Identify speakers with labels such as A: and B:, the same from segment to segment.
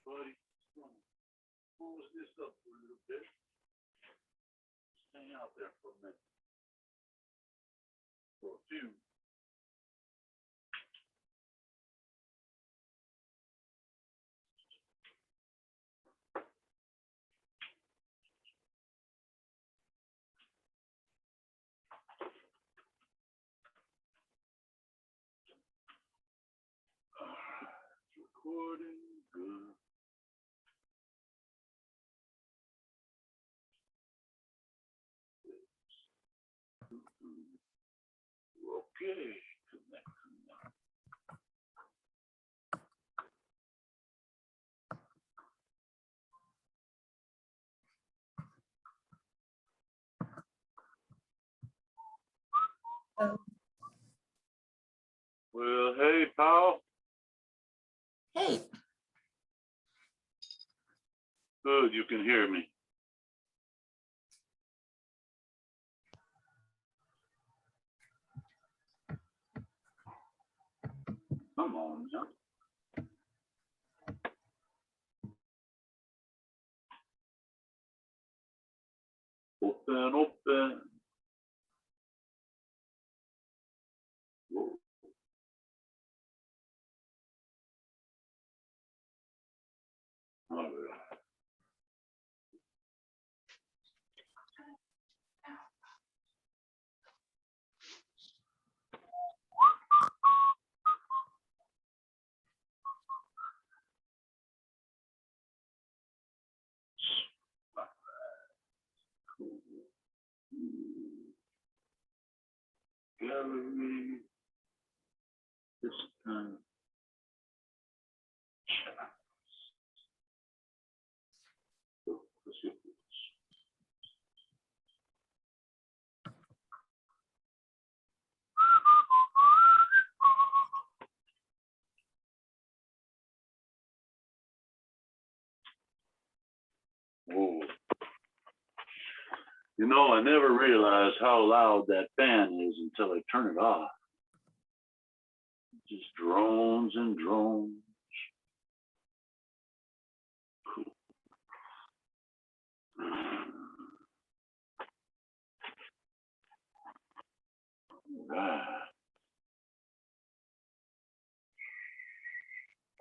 A: buddy. Close this up for a little bit. Just hang out there for a minute. For a few. Recording good. Okay, connect. Well, hey, pal.
B: Hey.
A: Good, you can hear me. Come on, John. Open. Whoa. All right. Gallery. This time. Whoa. You know, I never realized how loud that fan is until I turn it off. It just drones and drones. Cool. Right.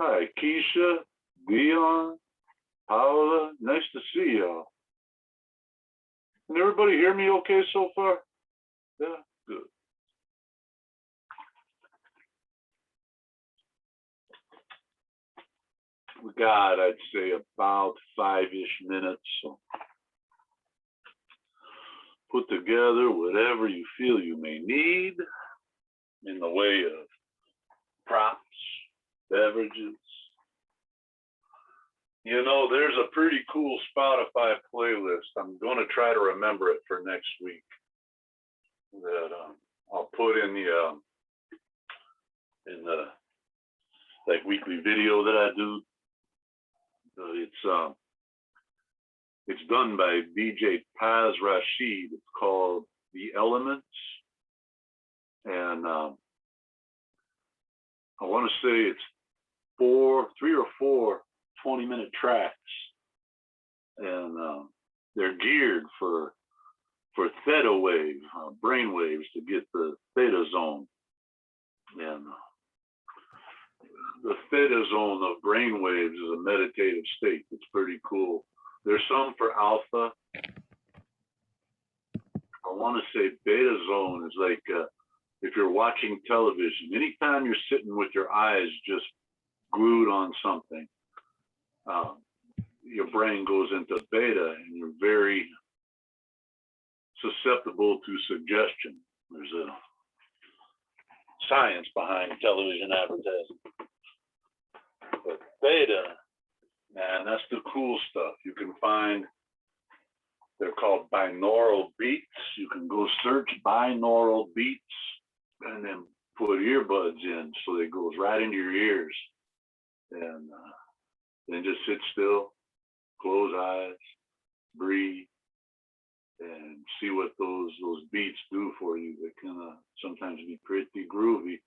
A: Hi, Keisha, Dion, Paola, nice to see y'all. Can everybody hear me okay so far? Yeah, good. We got, I'd say, about 5-ish minutes. So put together whatever you feel you may need in the way of props, beverages. You know, there's a pretty cool Spotify playlist. I'm going to try to remember it for next week. That I'll put in the like weekly video that I do. It's done by DJ Paz Rashid. It's called The Elements, and I want to say it's 3 or 4 20-minute tracks, and they're geared for theta wave, brain waves, to get the theta zone. And the theta zone of brain waves is a meditative state. It's pretty cool. There's some for alpha. I want to say beta zone is like if you're watching television, anytime you're sitting with your eyes just glued on something, your brain goes into beta and you're very susceptible to suggestion. There's a science behind television advertising. But beta, man, that's the cool stuff. You can find, they're called binaural beats. You can go search binaural beats and then put earbuds in so it goes right into your ears. And then just sit still, close eyes, breathe, and see what those beats do for you. They can sometimes be pretty groovy.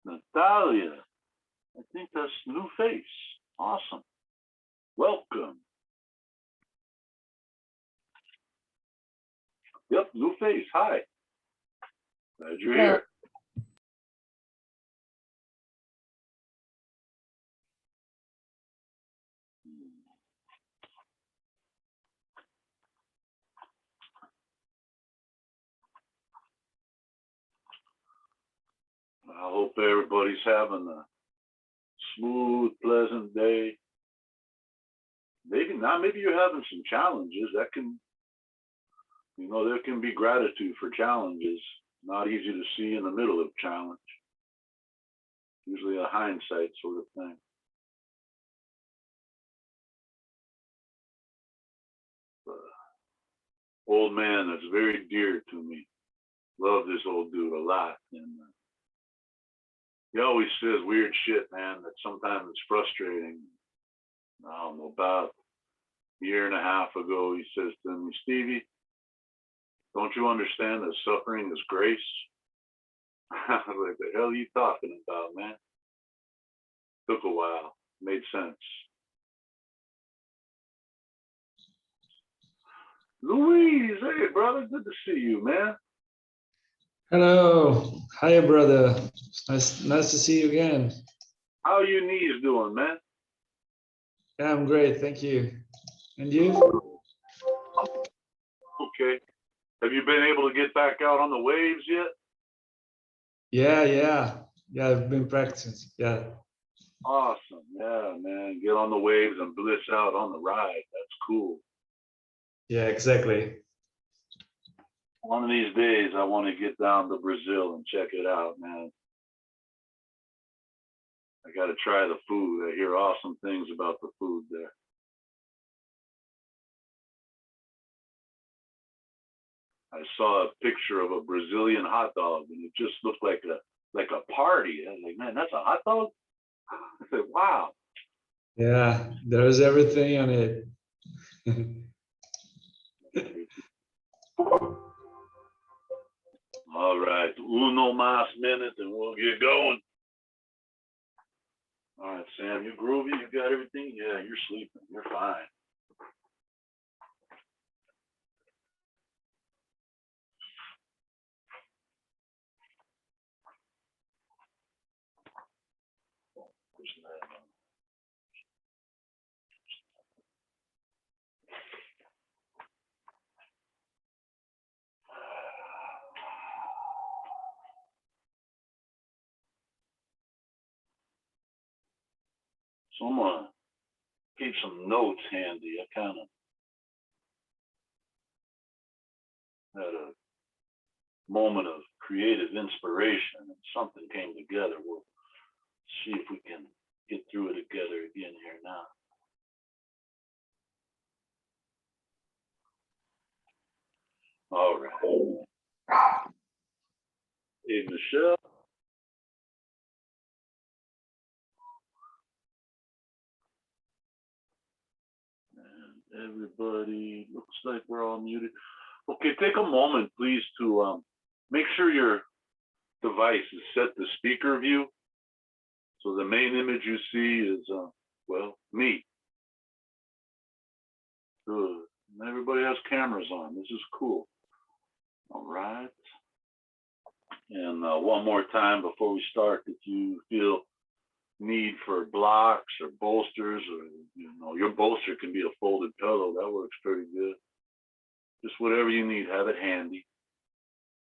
A: Natalia, I think that's new face. Awesome. Welcome. Yep, new face. Hi. Glad you're here. I hope everybody's having a smooth, pleasant day. Maybe not, maybe you're having some challenges. That can, there can be gratitude for challenges. Not easy to see in the middle of challenge. Usually a hindsight sort of thing. Old man that's very dear to me. Love this old dude a lot. And he always says weird shit, man, that sometimes it's frustrating. I don't know, about a year and a half ago, he says to me, Stevie, don't you understand that suffering is grace? I was like, the hell are you talking about, man? Took a while, made sense. Louise, hey, brother, good to see you, man.
C: Hello, hi, brother. Nice to see you again.
A: How are your knees doing, man?
C: Yeah, I'm great, thank you. And you?
A: Okay. Have you been able to get back out on the waves yet?
C: Yeah. I've been practicing. Yeah.
A: Awesome. Yeah, man. Get on the waves and bliss out on the ride. That's cool.
C: Yeah, exactly.
A: One of these days, I want to get down to Brazil and check it out, man. I got to try the food. I hear awesome things about the food there. I saw a picture of a Brazilian hot dog, and it just looked like a party. I was like, man, that's a hot dog? I said, wow.
C: Yeah, there's everything on it.
A: All right, uno más minute, and we'll get going. All right, Sam, you groovy? You got everything? Yeah, you're sleeping. You're fine. So I'm gonna keep some notes handy. I kind of had a moment of creative inspiration and something came together. We'll see if we can get through it together again here now. All right. Hey, Michelle. And everybody, looks like we're all muted. Okay, take a moment, please, to make sure your device is set to speaker view. So the main image you see is, well, me. Good. And everybody has cameras on. This is cool. All right. And one more time before we start, if you feel need for blocks or bolsters, or your bolster can be a folded pillow. That works pretty good. Just whatever you need, have it handy.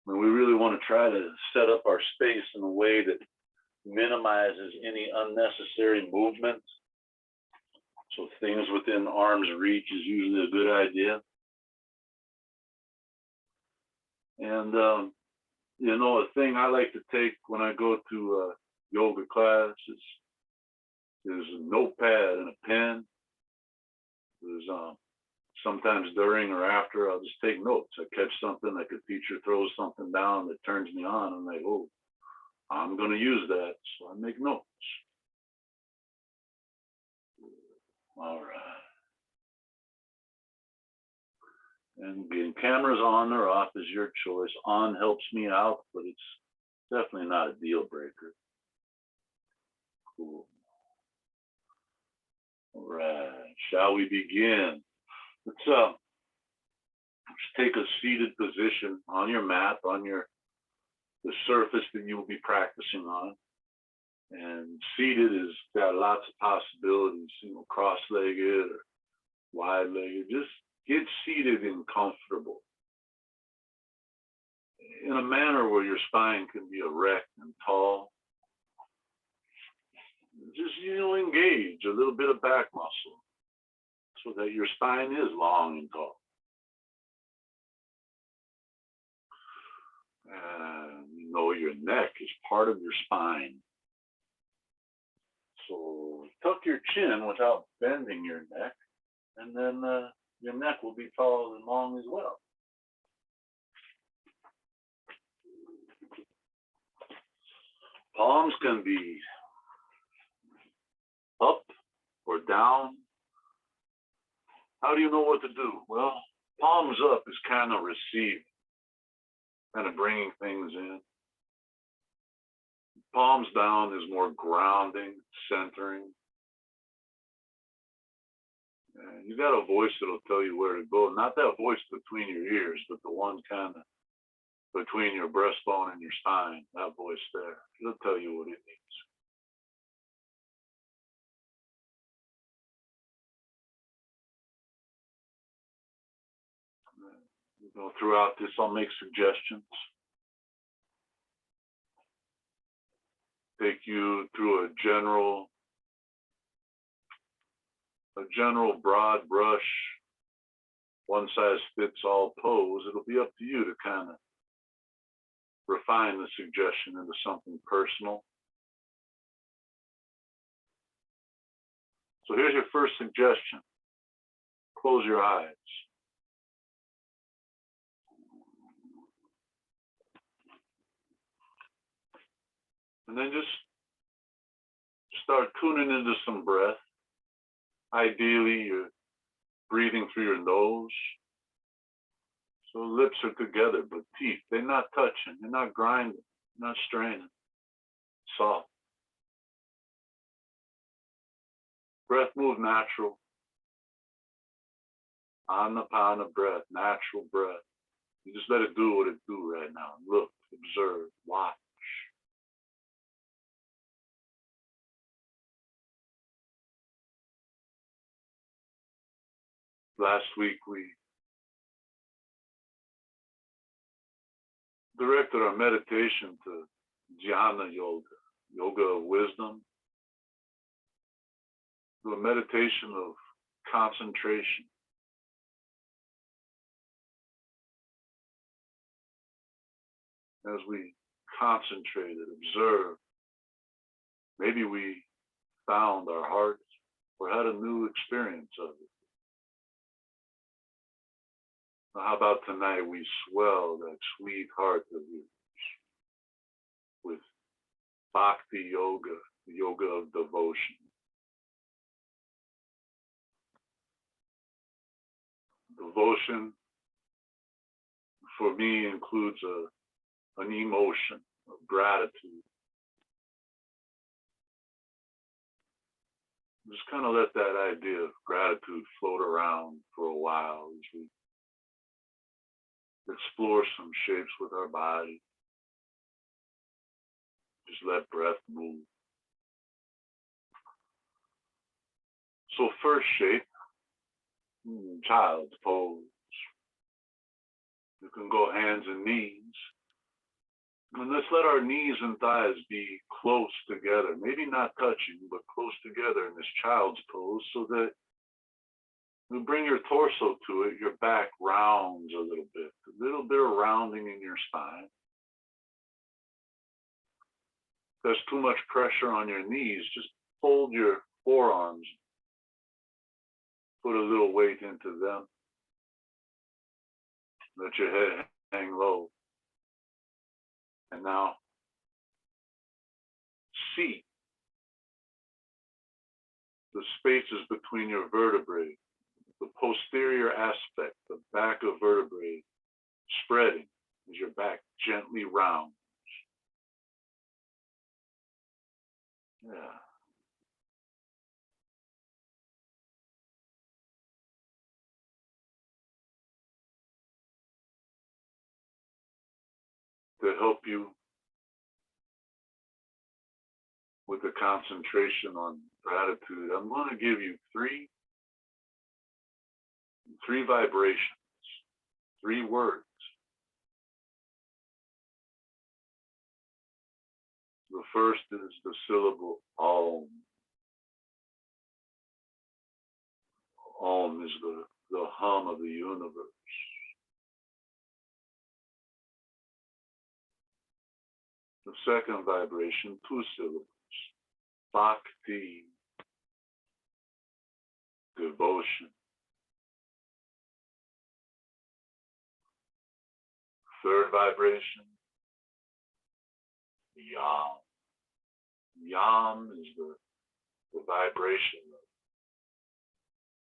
A: And we really want to try to set up our space in a way that minimizes any unnecessary movement. So things within arm's reach is usually a good idea. And a thing I like to take when I go to yoga class is a notepad and a pen. There's sometimes during or after, I'll just take notes. I catch something, like a teacher throws something down that turns me on. I'm like, oh, I'm going to use that. So I make notes. All right. And again, cameras on or off is your choice. On helps me out, but it's definitely not a deal breaker. Cool. All right. Shall we begin? Let's take a seated position on your mat, on the surface that you will be practicing on. And seated has got lots of possibilities, cross-legged or wide-legged. Just get seated and comfortable in a manner where your spine can be erect and tall. Just, engage a little bit of back muscle so that your spine is long and tall. And your neck is part of your spine. So tuck your chin without bending your neck, and then your neck will be tall and long as well. Palms can be up or down. How do you know what to do? Well, palms up is kind of receiving, kind of bringing things in. Palms down is more grounding, centering. And you got a voice that'll tell you where to go. Not that voice between your ears, but the one kind of between your breastbone and your spine, that voice there. It'll tell you what it needs. Throughout this, I'll make suggestions. Take you through a general broad brush, one size fits all pose. It'll be up to you to kind of refine the suggestion into something personal. So here's your first suggestion. Close your eyes. And then just start tuning into some breath. Ideally, you're breathing through your nose. So lips are together, but teeth, they're not touching, they're not grinding, not straining. Soft. Breath move natural. Anapana breath, natural breath. You just let it do what it do right now. Look, observe, watch. Last week, we directed our meditation to jhana yoga, yoga of wisdom, to a meditation of concentration. As we concentrated, observed, maybe we found our hearts or had a new experience of it. How about tonight we swell that sweet heart of yours with Bhakti yoga, the yoga of devotion. Devotion for me includes an emotion of gratitude. Just kind of let that idea of gratitude float around for a while as we explore some shapes with our body. Just let breath move. So first shape, child's pose. You can go hands and knees. And let's let our knees and thighs be close together. Maybe not touching, but close together in this child's pose so that you bring your torso to it, your back rounds a little bit of rounding in your spine. If there's too much pressure on your knees, just fold your forearms, put a little weight into them. Let your head hang low. And now, seat the spaces between your vertebrae, the posterior aspect, the back of vertebrae, spreading as your back gently rounds. Yeah. to help you with the concentration on gratitude, I'm going to give you three vibrations, 3 words. The first is the syllable Om. Om is the hum of the universe. The second vibration, 2 syllables. Bhakti, devotion. Third vibration, Yam. Yam is the vibration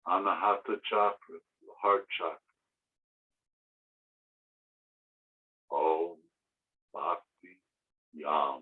A: of Anahata chakra, the heart chakra. Om, Bhakti, Yam.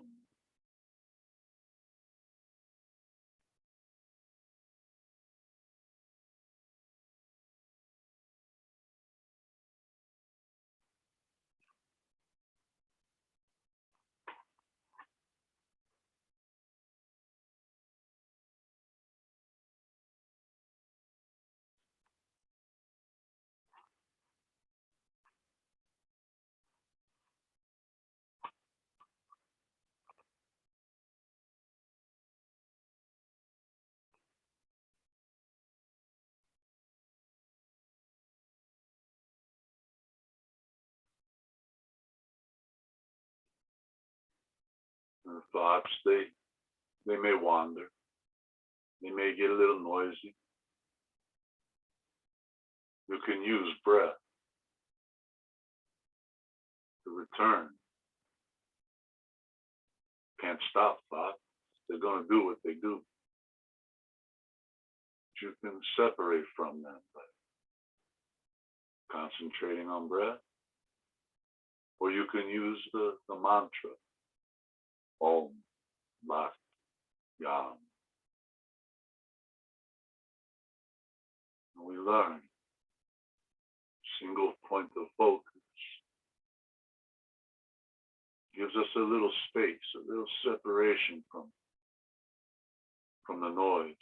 A: And thoughts, they may wander. They may get a little noisy. You can use breath to return. Can't stop thoughts. They're going to do what they do. But you can separate from them by concentrating on breath. Or you can use the mantra, Om, Bhakti, Yam. And we learn single point of focus gives us a little space, a little separation from the noise.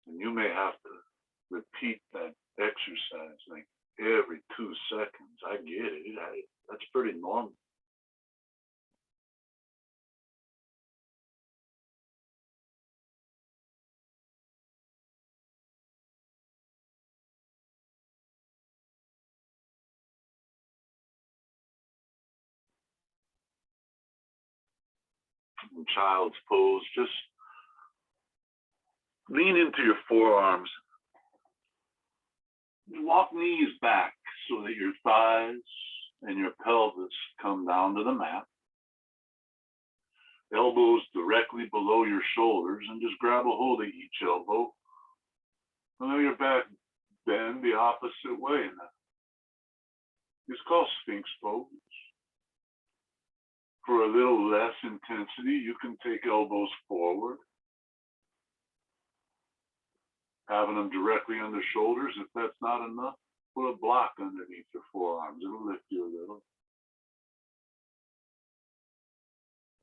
A: And you may have to repeat that exercise like every 2 seconds. I get it. That's pretty normal. In child's pose, just lean into your forearms. Walk knees back so that your thighs and your pelvis come down to the mat. Elbows directly below your shoulders, and just grab a hold of each elbow. And then your back bend the opposite way. It's called Sphinx pose. For a little less intensity, you can take elbows forward, having them directly under shoulders. If that's not enough, put a block underneath your forearms. It'll lift you a little.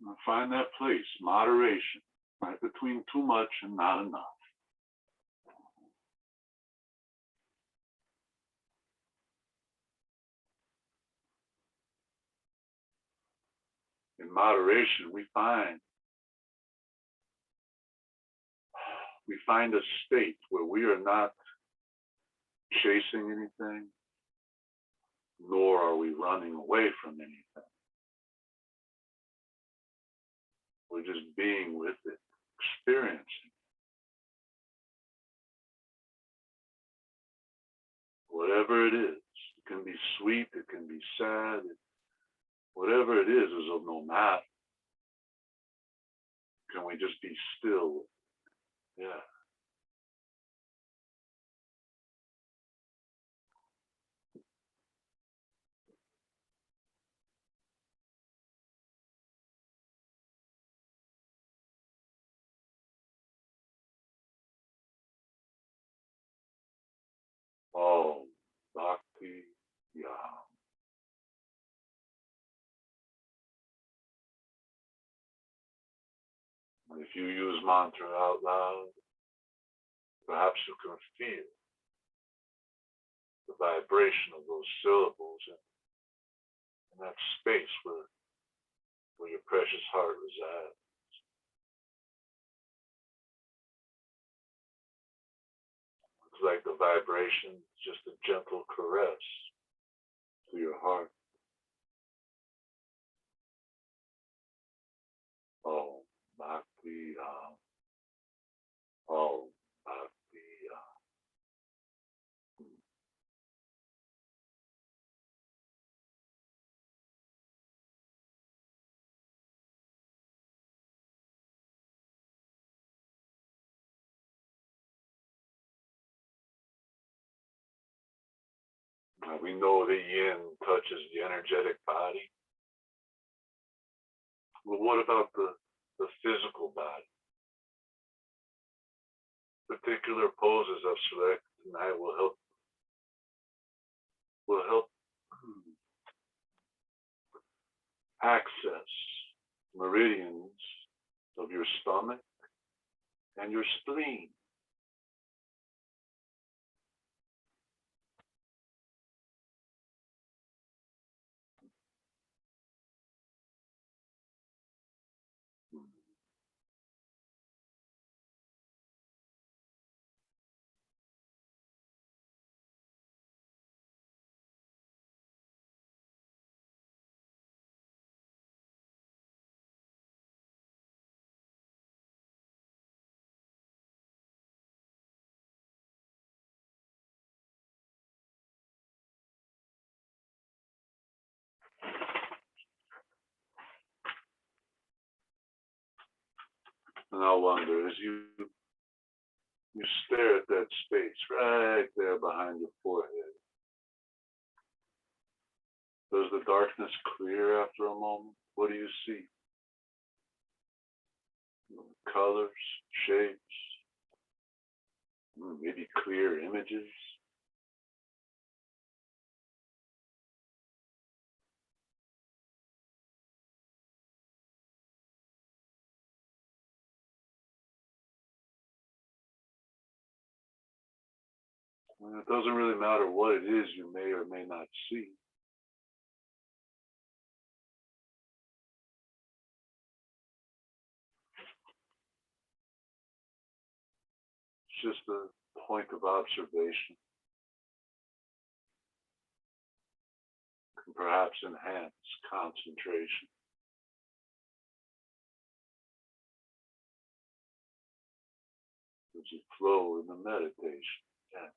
A: Now find that place, moderation, right between too much and not enough. In moderation, we find a state where we are not chasing anything, nor are we running away from anything. We're just being with it, experiencing. Whatever it is, it can be sweet, it can be sad, whatever it is of no matter. Can we just be still? Yeah. Oh, Bhakti, yeah. If you use mantra out loud, perhaps you can feel the vibration of those syllables in that space where your precious heart resides. It's like the vibration is just a gentle caress to your heart. Oh, Bhakti, oh, Bhakti, We know the yin touches the energetic body. Well, what about the physical body? Particular poses I've selected tonight will help access meridians of your stomach and your spleen. And I wonder, as you stare at that space right there behind your forehead, does the darkness clear after a moment? What do you see? Colors, shapes, maybe clear images. And it doesn't really matter what it is you may or may not see. It's just a point of observation. Can perhaps enhance concentration as you flow in the meditation. Yeah.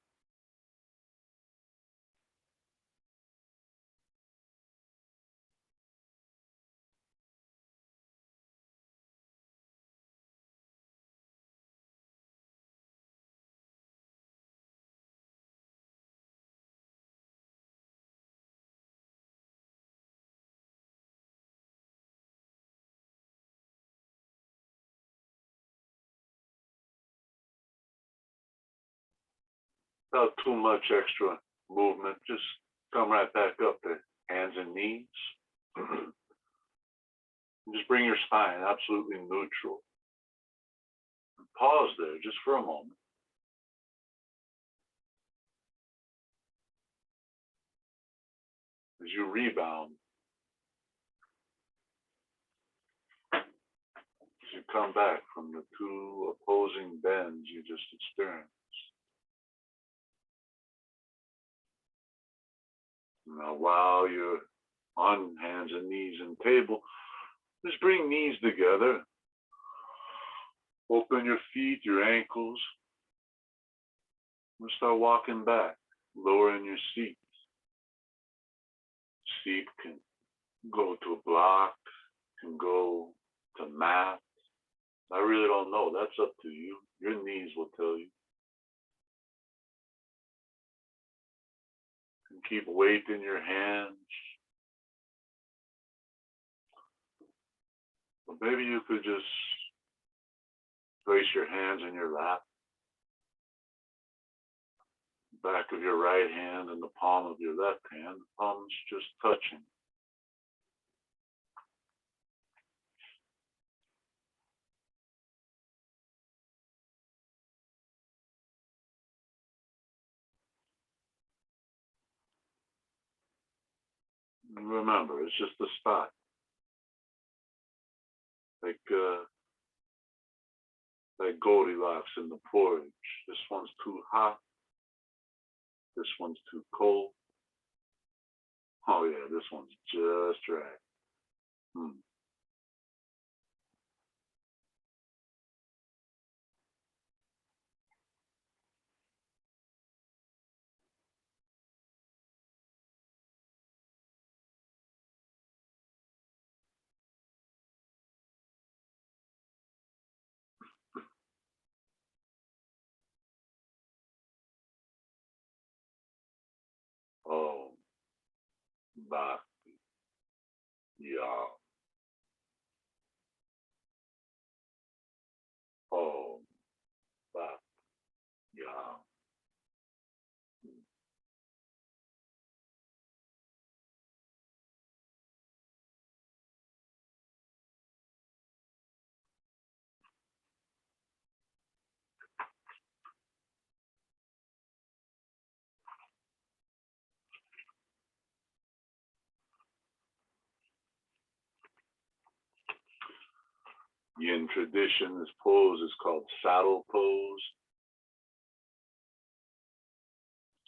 A: Without too much extra movement, just come right back up to hands and knees. And just bring your spine absolutely neutral. And pause there just for a moment. As you rebound, as you come back from the two opposing bends you just experienced. Now, while you're on hands and knees and table, just bring knees together. Open your feet, your ankles. And start walking back, lowering your seat. Seat can go to a block, can go to mat. I really don't know. That's up to you. Your knees will tell you. And keep weight in your hands. Or maybe you could just place your hands in your lap. Back of your right hand and the palm of your left hand, the palms just touching. Remember, it's just a spot. Like Goldilocks in the porridge. This one's too hot. This one's too cold. Oh yeah, this one's just right. Oh, Bhakti. Yeah. Oh, Bhakti. Yeah. In tradition, this pose is called saddle pose.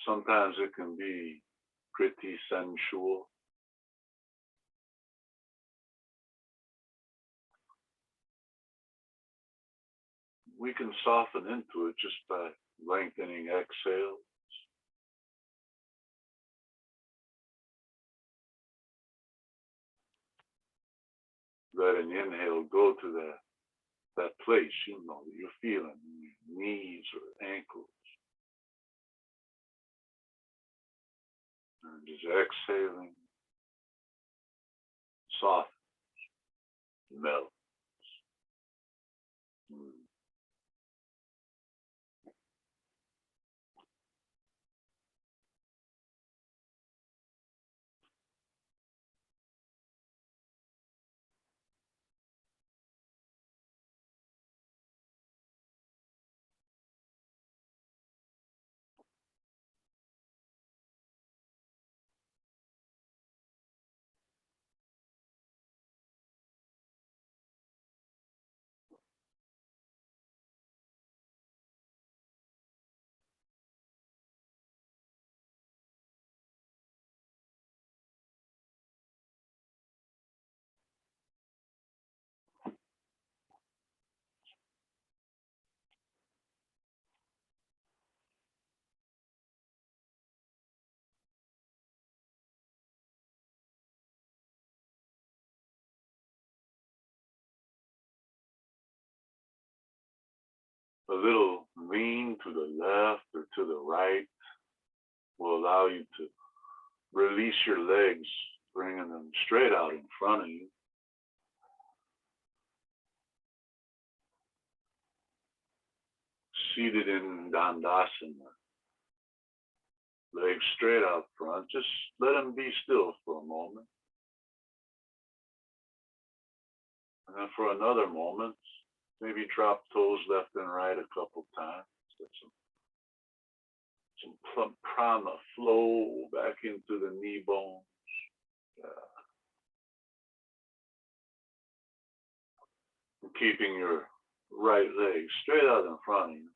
A: Sometimes it can be pretty sensual. We can soften into it just by lengthening exhale. Let an inhale go to that place, that you're feeling in your knees or ankles. And just exhaling, soft, melt. A little lean to the left or to the right will allow you to release your legs, bringing them straight out in front of you. Seated in Dandasana, legs straight out front. Just let them be still for a moment. And then for another moment, maybe drop toes left and right a couple times. Let some prana flow back into the knee bones. Keeping your right leg straight out in front of you.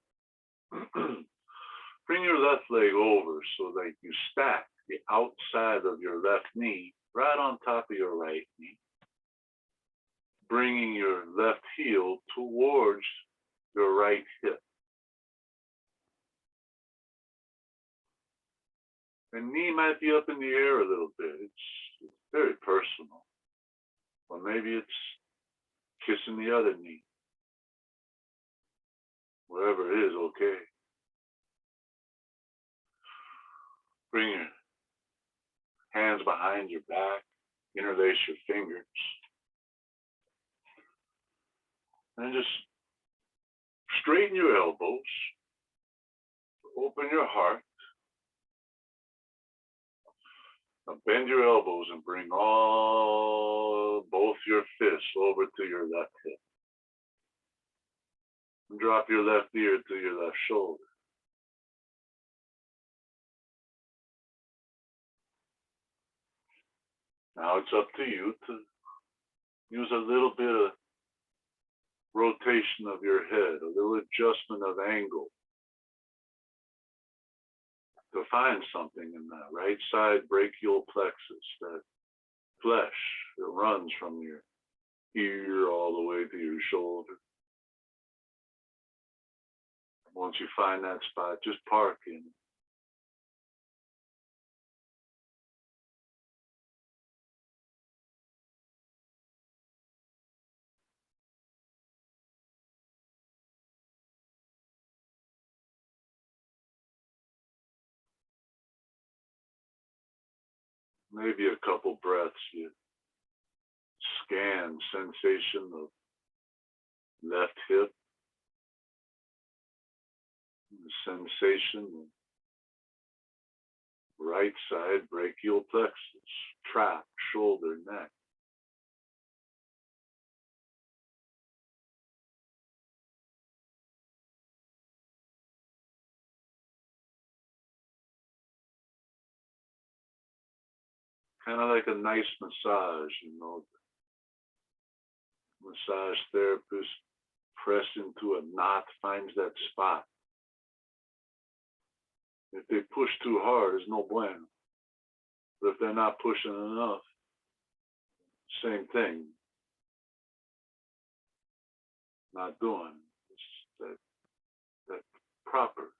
A: Bring your left leg over so that you stack the outside of your left knee right on top of your right knee, bringing your left heel towards your right hip. The knee might be up in the air a little bit. It's very personal. Or maybe it's kissing the other knee. Wherever it is, okay. Bring your hands behind your back, interlace your fingers, and just straighten your elbows, open your heart. Now bend your elbows and bring both your fists over to your left hip. And drop your left ear to your left shoulder. Now it's up to you to use a little bit of rotation of your head, a little adjustment of angle to find something in that right side brachial plexus, that flesh that runs from your ear all the way to your shoulder. Once you find that spot, just park in it. Maybe a couple breaths, you scan sensation of left hip, the sensation of right side brachial plexus, trap, shoulder, neck. Kind of like a nice massage, Massage therapist press into a knot, finds that spot. If they push too hard, it's no bueno. But if they're not pushing enough, same thing. Not doing. It's that proper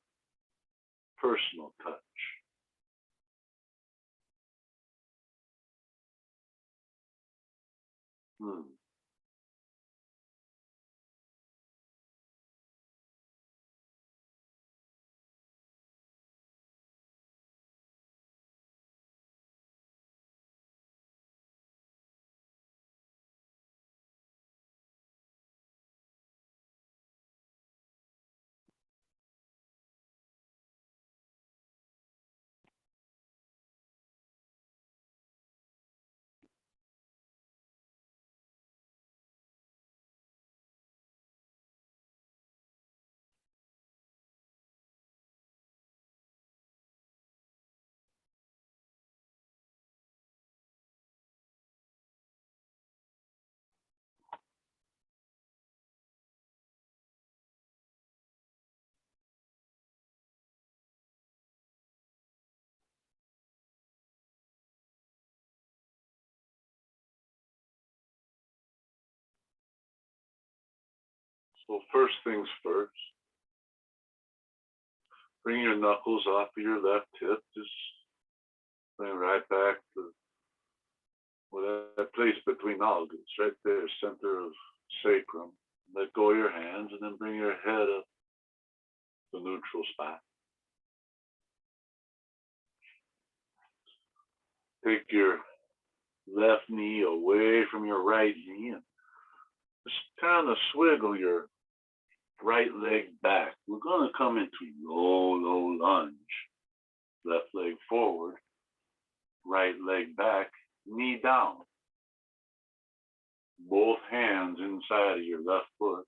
A: personal touch. So first things first, bring your knuckles off of your left hip, just bring it right back to that place between all goods, right there, center of sacrum. Let go of your hands and then bring your head up to neutral spot. Take your left knee away from your right knee and just kind of swiggle your right leg back. We're going to come into low lunge. Left leg forward, right leg back, knee down. Both hands inside of your left foot.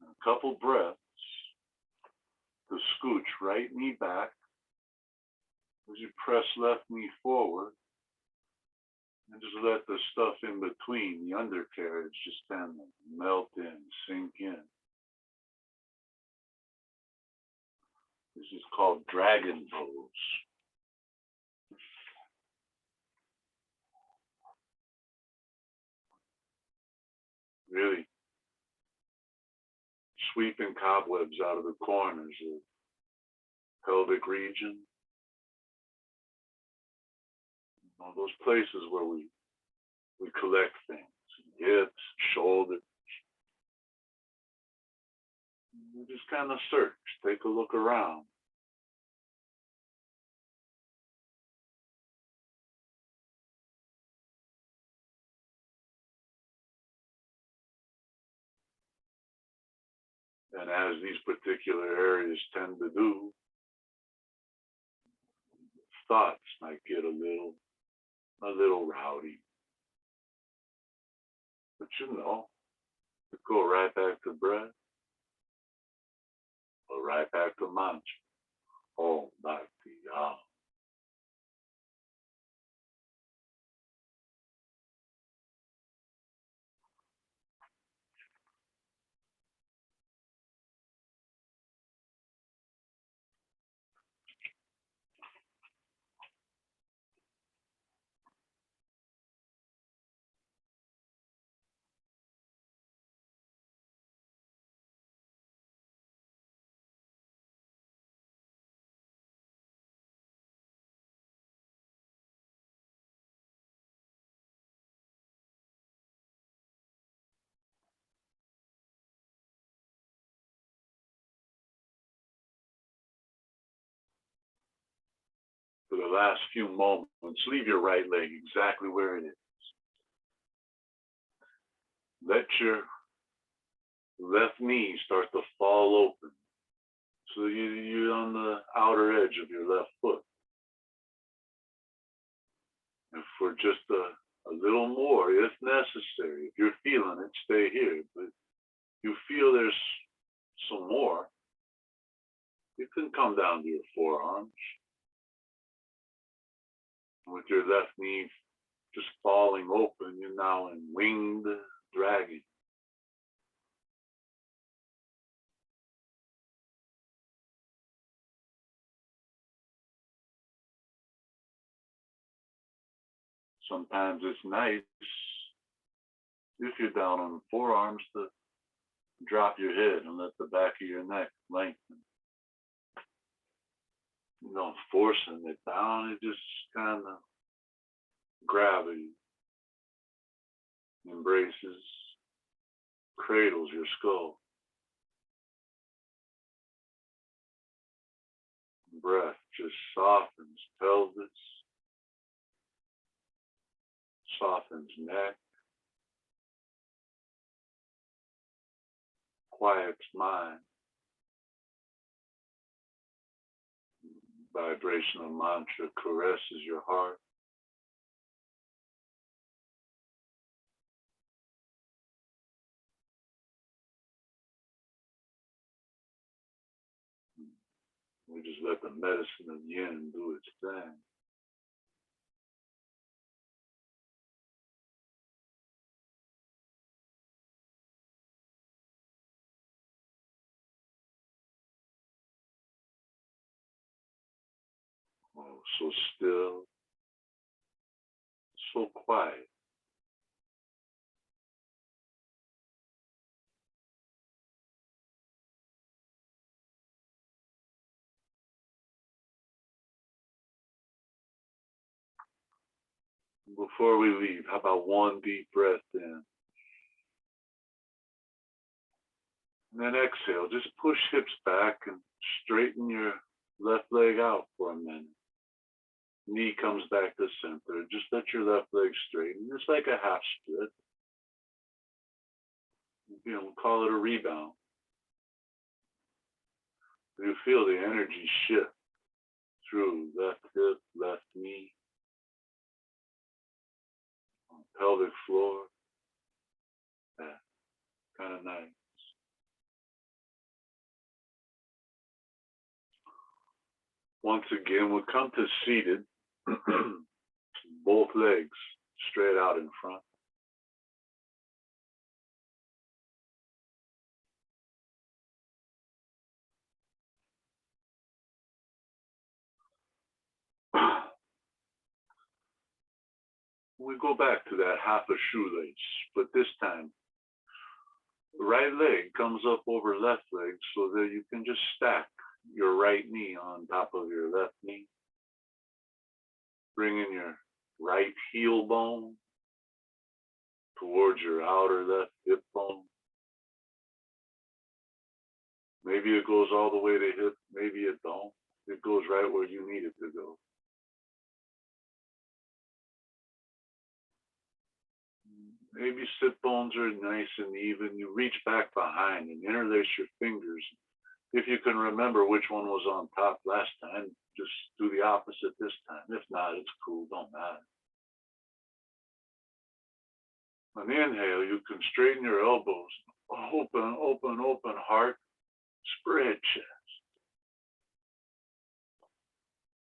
A: A couple breaths to scooch right knee back as you press left knee forward. And just let the stuff in between, the undercarriage, just kind of melt in, sink in. This is called dragon pose. Really sweeping cobwebs out of the corners of pelvic region. Those places where we collect things, hips, shoulders. We just kind of search, take a look around. And as these particular areas tend to do, thoughts might get a little rowdy. But go right back to breath, or right back to mantra. Om Bhakti. for the last few moments, leave your right leg exactly where it is. Let your left knee start to fall open. So you're on the outer edge of your left foot. And for just a little more, if necessary, if you're feeling it, stay here. But if you feel there's some more, you can come down to your forearms. With your left knee just falling open, you're now in winged dragon. Sometimes it's nice, if you're down on the forearms, to drop your head and let the back of your neck lengthen. You don't forcing it down, it just kind of gravity embraces, cradles your skull. Breath just softens pelvis, softens neck, quiets mind. Vibrational mantra caresses your heart. We just let the medicine of yin do its thing. Oh, so still, so quiet. Before we leave, how about one deep breath in? And then exhale, just push hips back and straighten your left leg out for a minute. Knee comes back to center. Just let your left leg straighten. It's like a half split. Call it a rebound. You feel the energy shift through left hip, left knee, pelvic floor. Yeah, kind of nice. Once again, we'll come to seated, both legs straight out in front. We go back to that half a shoelace, but this time, the right leg comes up over left leg so that you can just stack your right knee on top of your left knee. Bringing your right heel bone towards your outer left hip bone. Maybe it goes all the way to hip, maybe it don't. It goes right where you need it to go. Maybe sit bones are nice and even. You reach back behind and interlace your fingers. If you can remember which one was on top last time, just do the opposite this time. If not, it's cool, don't matter. On the inhale, you can straighten your elbows. Open, open, open heart. Spread chest.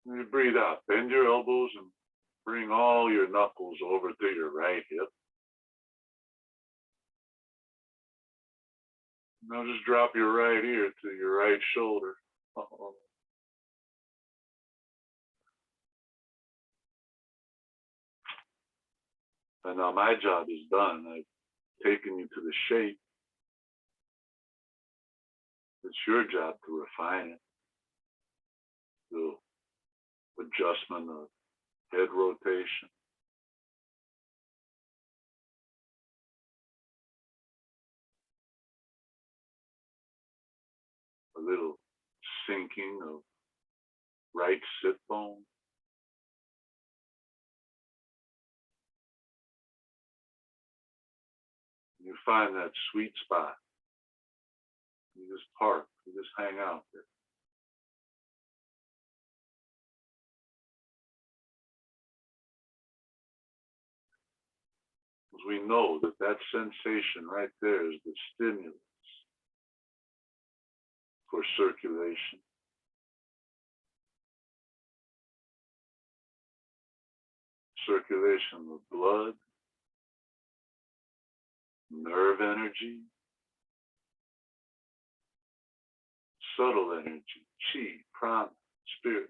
A: When you breathe out, bend your elbows and bring all your knuckles over to your right hip. Now just drop your right ear to your right shoulder. Uh-oh. And now my job is done. I've taken you to the shape. It's your job to refine it. The adjustment of head rotation. A little sinking of right sit bone. find that sweet spot. You just park, you just hang out there. Because we know that that sensation right there is the stimulus for circulation. Circulation of blood, nerve energy, subtle energy, chi, prana, spirit.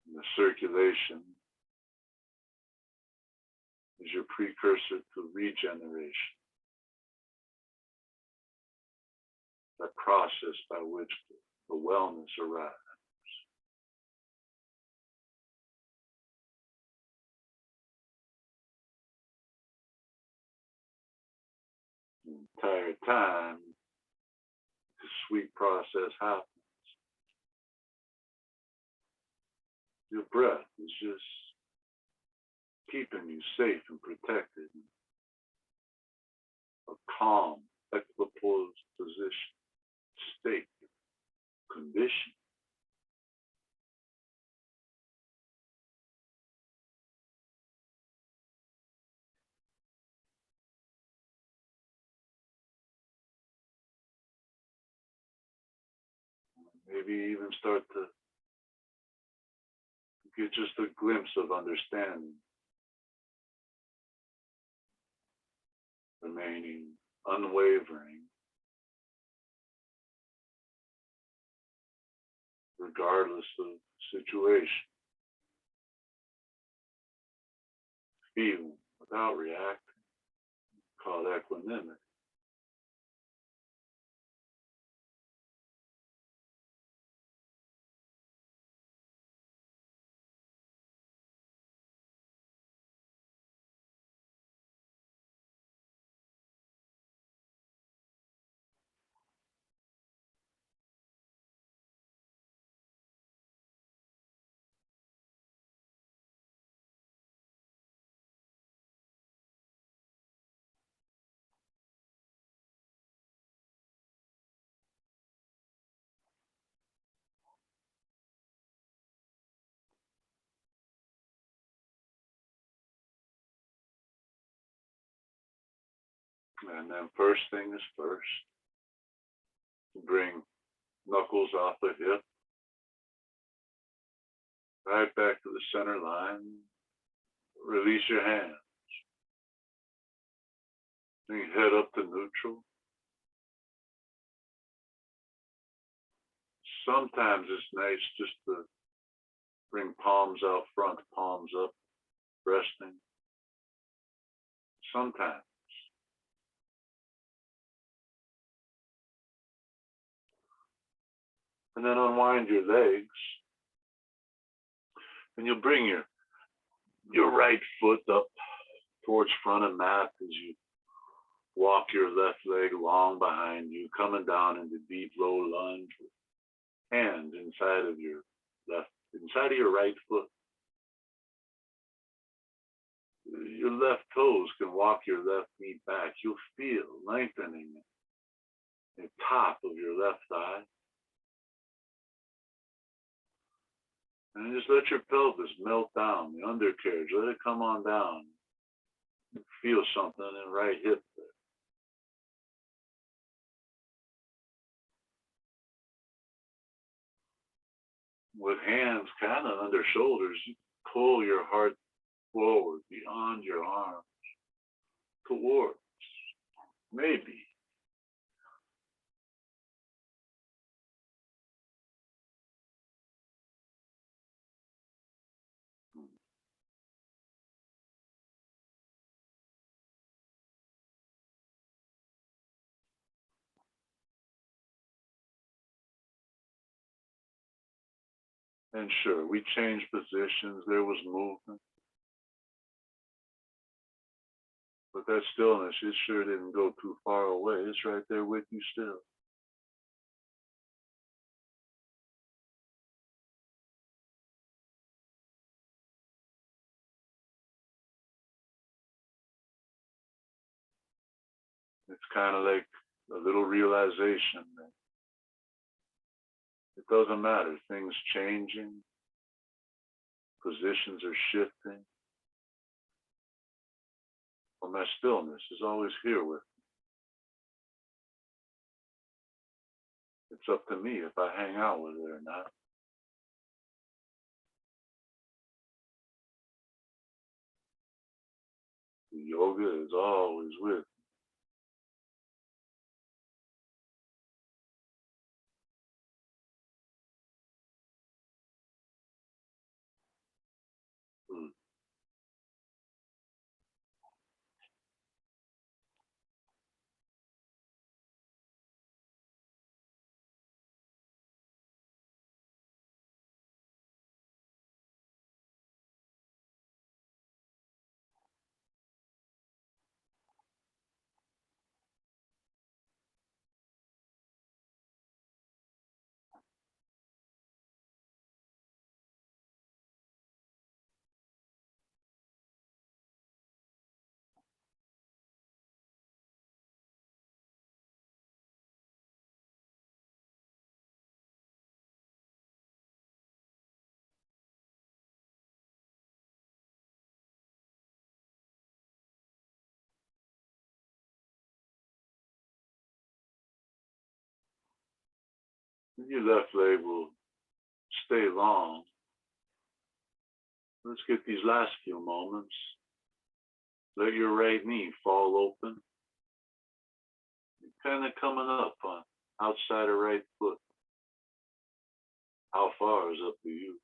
A: And the circulation is your precursor to regeneration. That process by which the wellness arrives. The entire time, the sweet process happens. Your breath is just keeping you safe and protected in a calm, equipoised position, state, condition. Maybe even start to get just a glimpse of understanding, remaining unwavering, regardless of situation, feeling without reacting, called equanimity. And then first thing is first. Bring knuckles off the hip, right back to the center line. Release your hands. Bring head up to neutral. Sometimes it's nice just to bring palms out front, palms up, resting. Sometimes. And then unwind your legs. And you'll bring your right foot up towards front of mat as you walk your left leg long behind you, coming down into deep low lunge with hands inside of your right foot. Your left toes can walk your left knee back. You'll feel lengthening the top of your left thigh. And just let your pelvis melt down, the undercarriage, let it come on down. Feel something in the right hip there. With hands kind of under shoulders, you pull your heart forward beyond your arms, towards, maybe. And sure, we changed positions, there was movement. But that stillness, it sure didn't go too far away. It's right there with you still. It's kind of like a little realization that it doesn't matter. Things changing, positions are shifting. But my stillness is always here with me. It's up to me if I hang out with it or not. The yoga is always with me. Hmm. Your left leg will stay long. Let's get these last few moments. Let your right knee fall open. You're kind of coming up on outside of right foot. How far is up to you?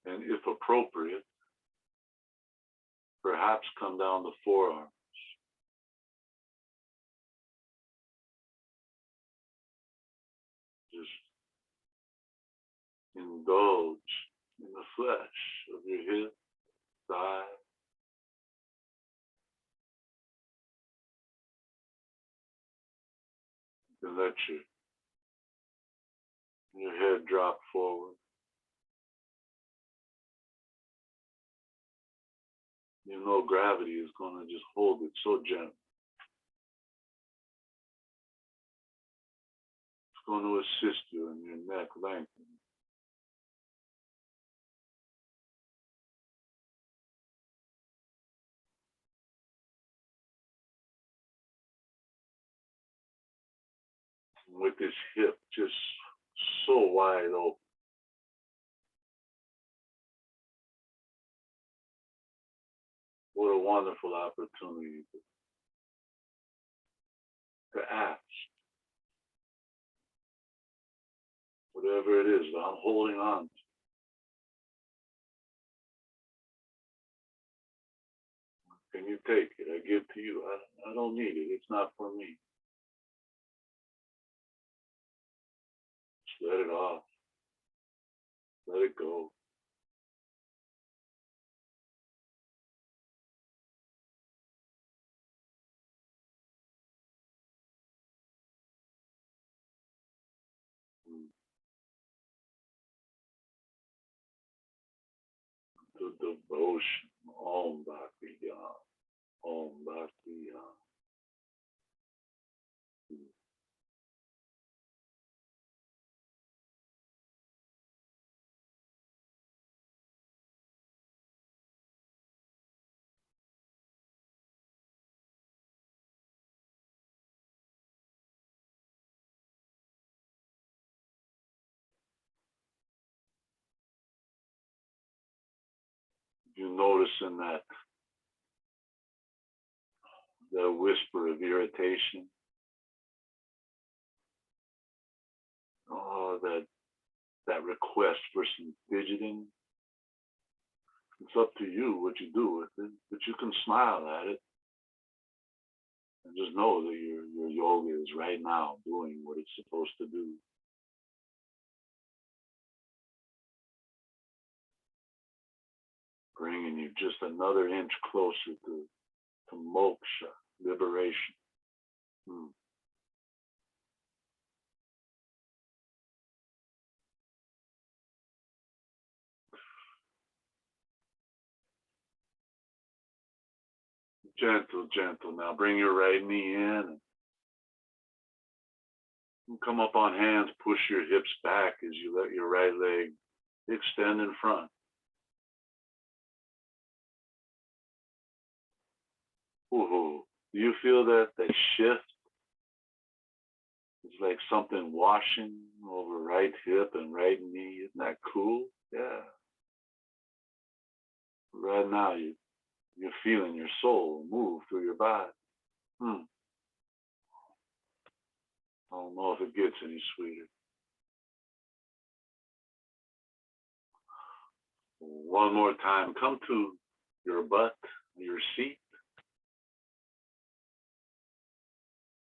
A: And if appropriate, perhaps come down the forearm. Just indulge in the flesh of your hip, thigh. And let your head drop forward. You know gravity is going to just hold it so gently. It's going to assist you in your neck lengthening. With this hip just so wide open. What a wonderful opportunity to ask whatever it is that I'm holding on to. Can you take it? I give to you. I don't need it. It's not for me. Just let it off. Let it go. The devotion. Om Bhakti Yam. Om Bhakti Yam. You notice in that whisper of irritation, oh, that request for some fidgeting. It's up to you what you do with it, but you can smile at it and just know that your yoga is right now doing what it's supposed to do. Bringing you just another inch closer to moksha, liberation. Gentle, gentle. Now bring your right knee in and come up on hands. Push your hips back as you let your right leg extend in front. Ooh, do you feel that shift? It's like something washing over right hip and right knee. Isn't that cool? Yeah. Right now, you're feeling your soul move through your body. I don't know if it gets any sweeter. One more time, come to your butt, your seat,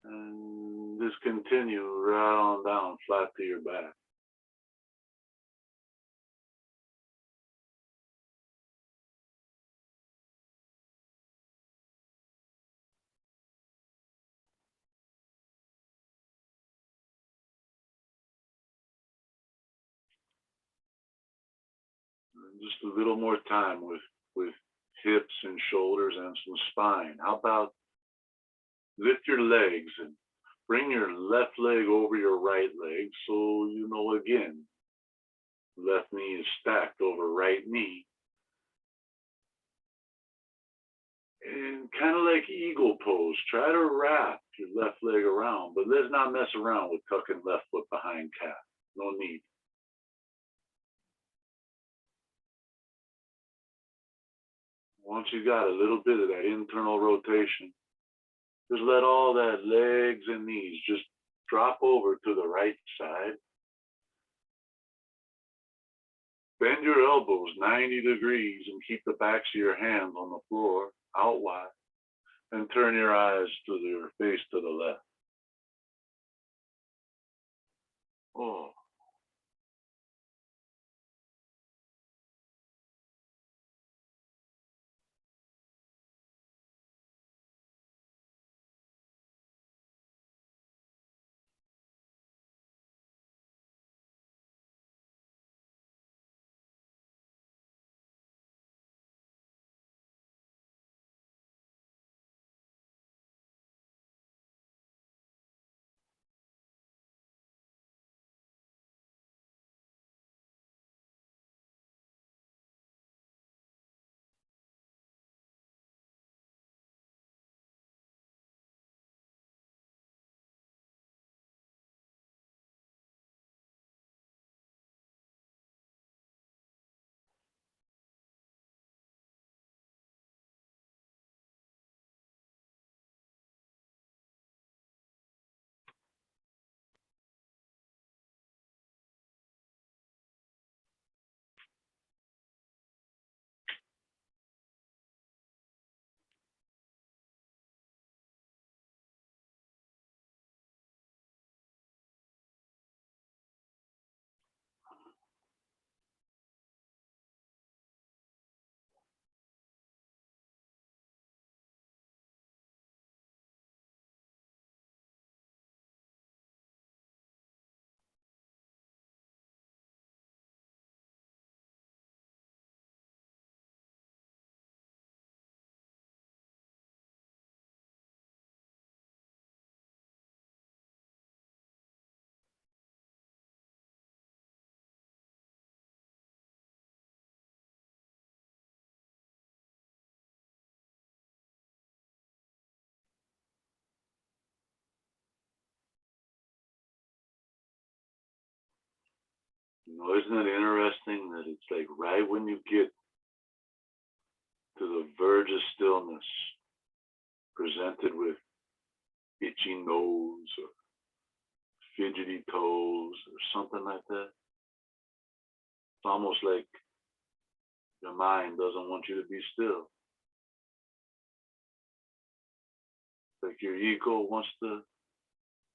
A: and just continue right on down, flat to your back. And just a little more time with hips and shoulders and some spine. How about lift your legs and bring your left leg over your right leg so you know again, left knee is stacked over right knee. And kind of like eagle pose, try to wrap your left leg around, but let's not mess around with tucking left foot behind calf. No need. Once you got a little bit of that internal rotation, just let all that legs and knees just drop over to the right side. Bend your elbows 90 degrees and keep the backs of your hands on the floor out wide, and turn your eyes to your face to the left. Oh. You know, isn't it interesting that it's like right when you get to the verge of stillness, presented with itchy nose or fidgety toes or something like that, it's almost like your mind doesn't want you to be still. It's like your ego wants to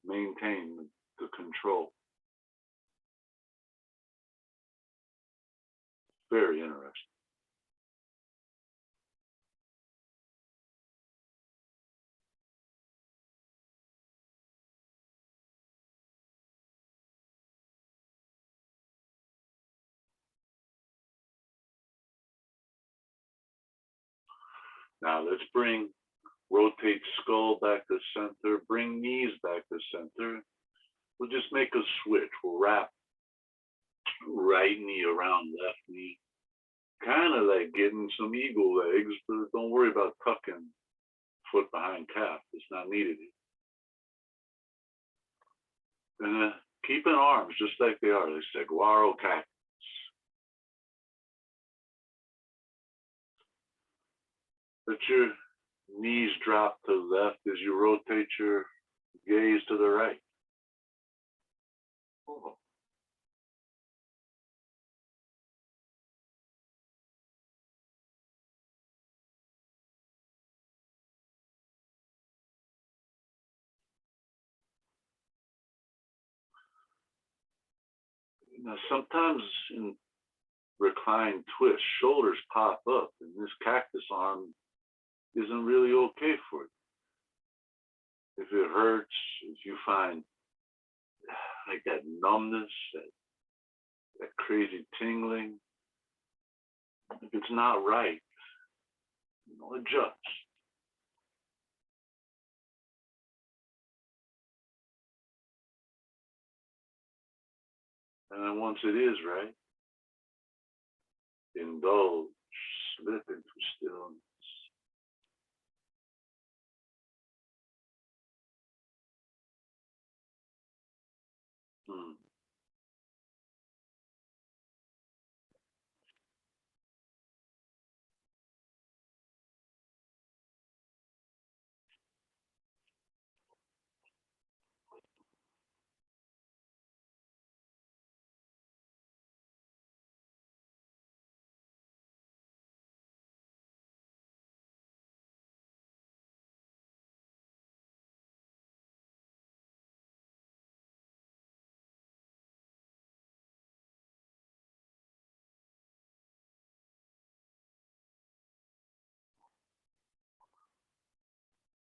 A: maintain the control. Very interesting. Now let's bring Take skull back to center, bring knees back to center. We'll just make a switch. We'll wrap right knee around left knee. Kind of like getting some eagle legs, but don't worry about tucking foot behind calf. It's not needed. And keeping arms just like they are. They say guaro cactus. Let your knees drop to the left as you rotate your gaze to the right. Oh. Now, sometimes in reclined twist, shoulders pop up, and this cactus arm isn't really okay for you. If it hurts, if you find like that numbness, that crazy tingling, if it's not right, adjust. And then once it is right, indulge, slip into stillness.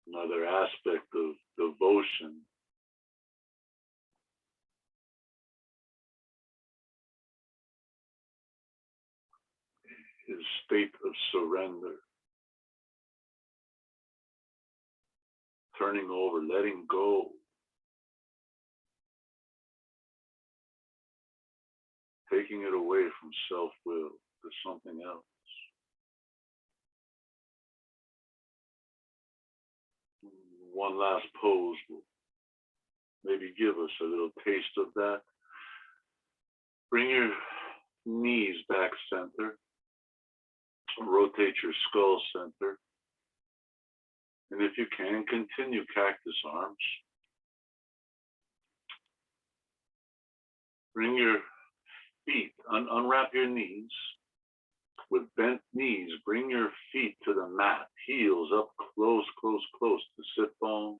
A: Another aspect of devotion is state of surrender. Turning over, letting go. Taking it away from self-will to something else. One last pose will maybe give us a little taste of that. Bring your knees back center. Rotate your skull center. And if you can, continue cactus arms. Bring your feet, unwrap your knees. With bent knees, bring your feet to the mat, heels up close, close, close to sit bones.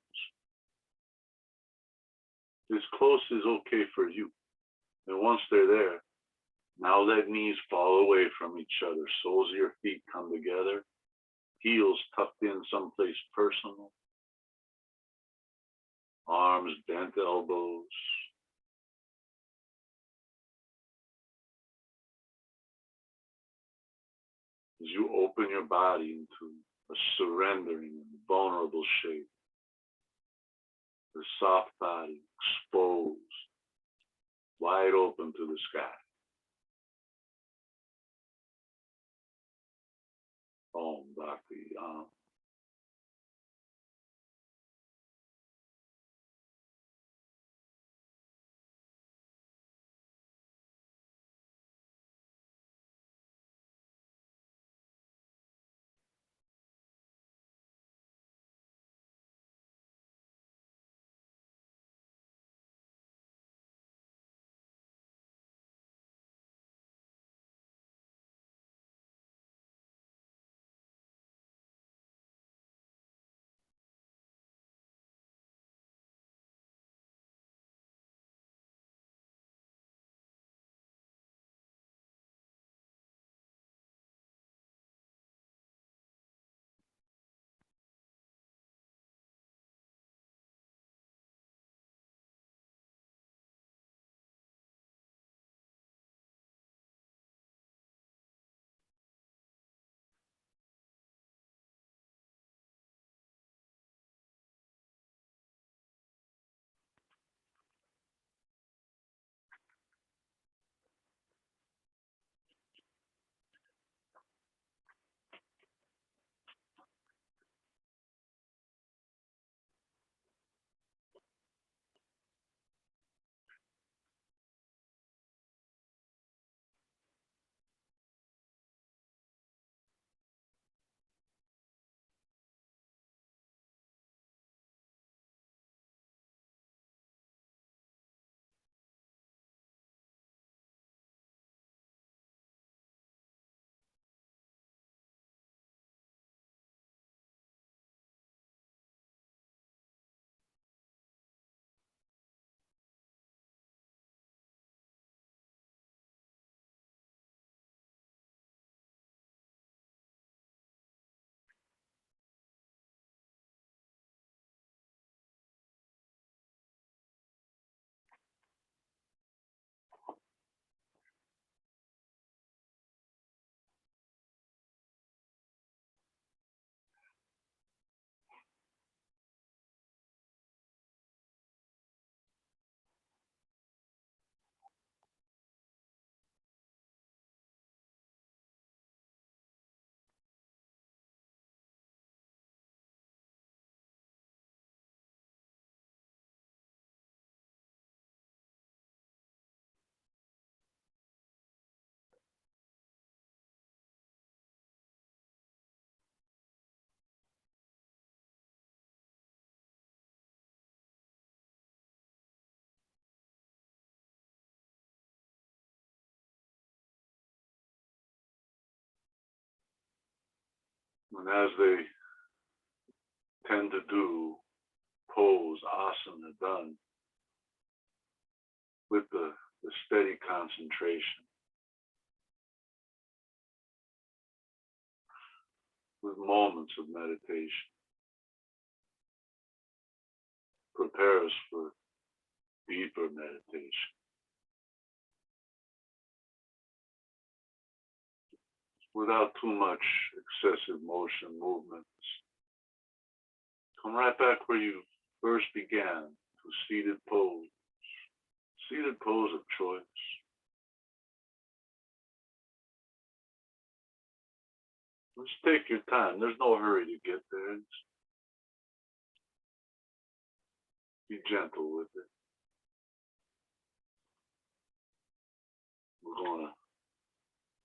A: As close as okay for you. And once they're there, now let knees fall away from each other. Soles of your feet come together. Heels tucked in someplace personal. Arms bent, elbows. As you open your body into a surrendering and vulnerable shape. The soft body exposed, wide open to the sky. Om Bhakti. And as they tend to do, pose, asana done, with the steady concentration, with moments of meditation, prepare us for deeper meditation. Without too much excessive motion, movements. Come right back where you first began, to seated pose of choice. Just take your time. There's no hurry to get there. Just be gentle with it. We're going to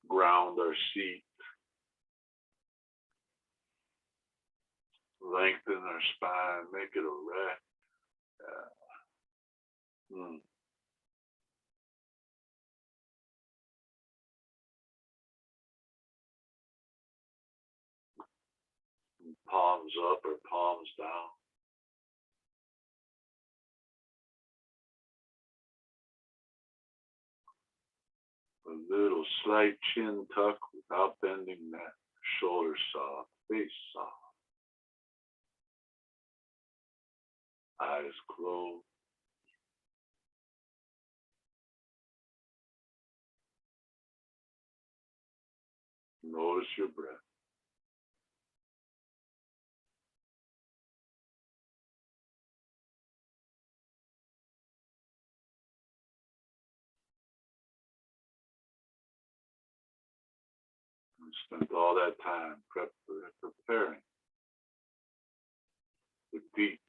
A: ground our seat, lengthen our spine, make it erect. Palms up or palms down. A little slight chin tuck without bending neck. Shoulders soft, face soft. Eyes closed. Notice your breath. We spent all that time preparing the deep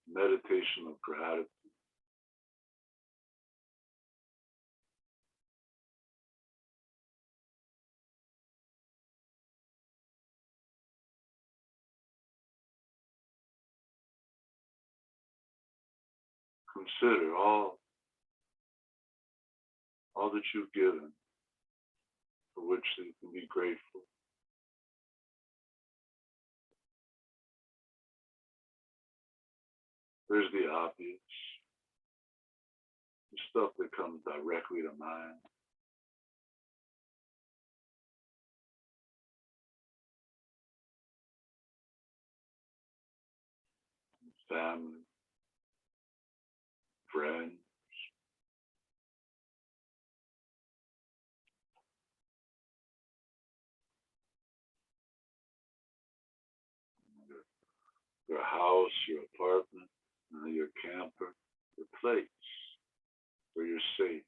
A: meditation of gratitude. Consider all that you've given, for which you can be grateful. There's the obvious, the stuff that comes directly to mind. Family, friends, your house, your apartment, your camper, your place where you're safe.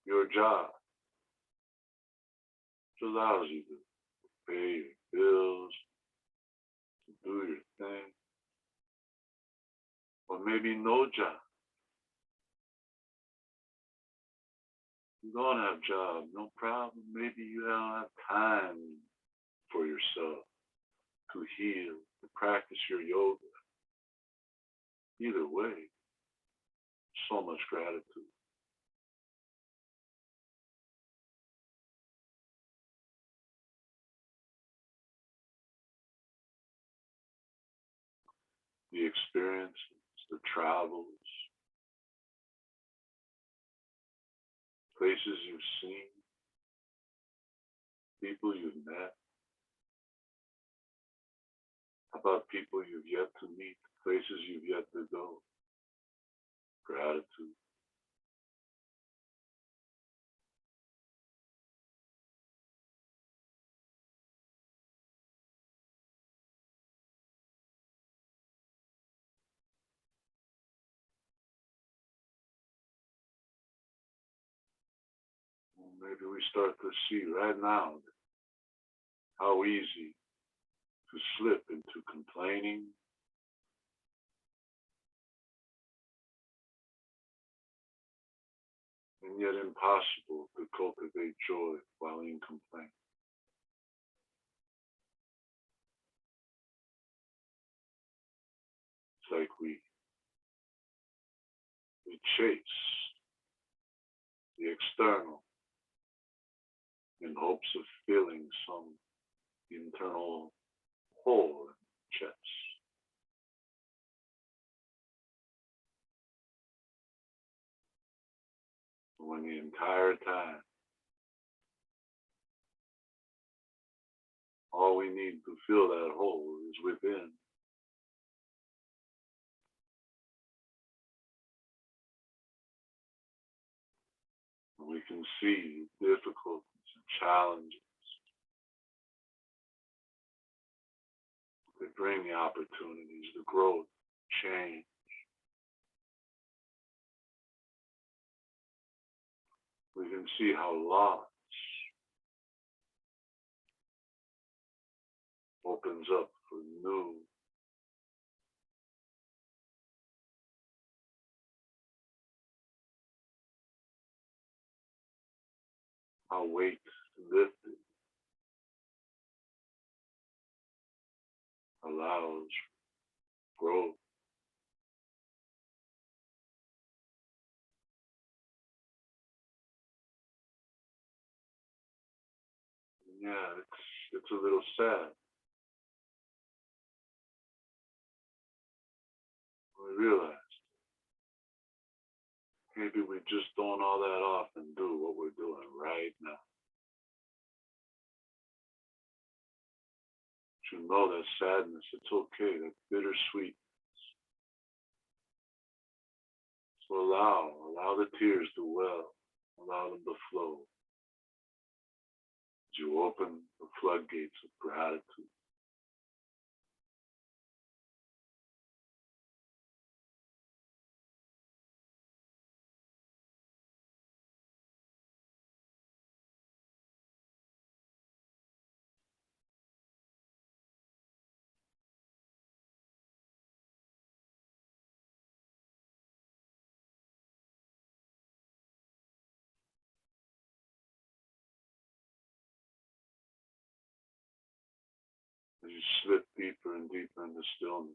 A: Your job, which allows you to pay your bills, to do your thing. Or maybe no job. You don't have a job, no problem. Maybe you don't have time for yourself to heal, to practice your yoga. Either way, so much gratitude. The experiences, the travels, places you've seen, people you've met. How about people you've yet to meet, places you've yet to go? Gratitude. Well, maybe we start to see right now how easy to slip into complaining, and yet impossible to cultivate joy while in complaint. It's like we chase the external in hopes of filling some internal hole in the chest. When the entire time, all we need to fill that hole is within. We can see difficulties and challenges that bring the opportunities, the growth, change. We can see how loss opens up for new. How weight lifted allows growth. Yeah, it's a little sad. We realize maybe we just don't all that often do what we're doing right now. To know that sadness, it's okay, that bittersweet. So allow the tears to well, allow them to flow. As you open the floodgates of gratitude. As you slip deeper and deeper into stillness,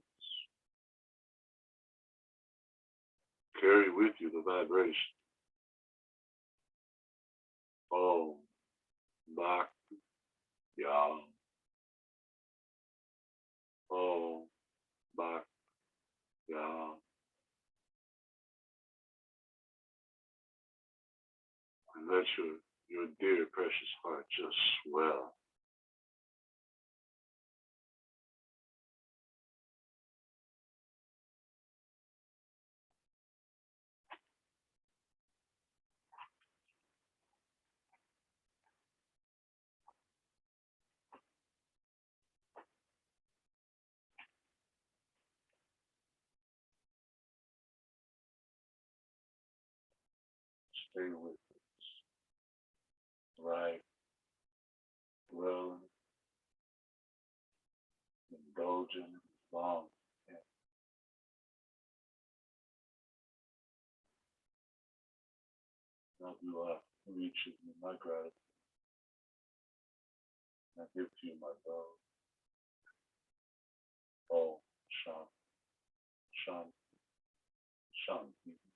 A: carry with you the vibration. Om, Bhakti, Yam. Om, Bhakti, Yam. And let your dear precious heart just swell. Stay with us. Right, well, indulgent, long. Now you are reaching my gratitude. I give to you my love. Oh, Shanti, Shanti, Shanti.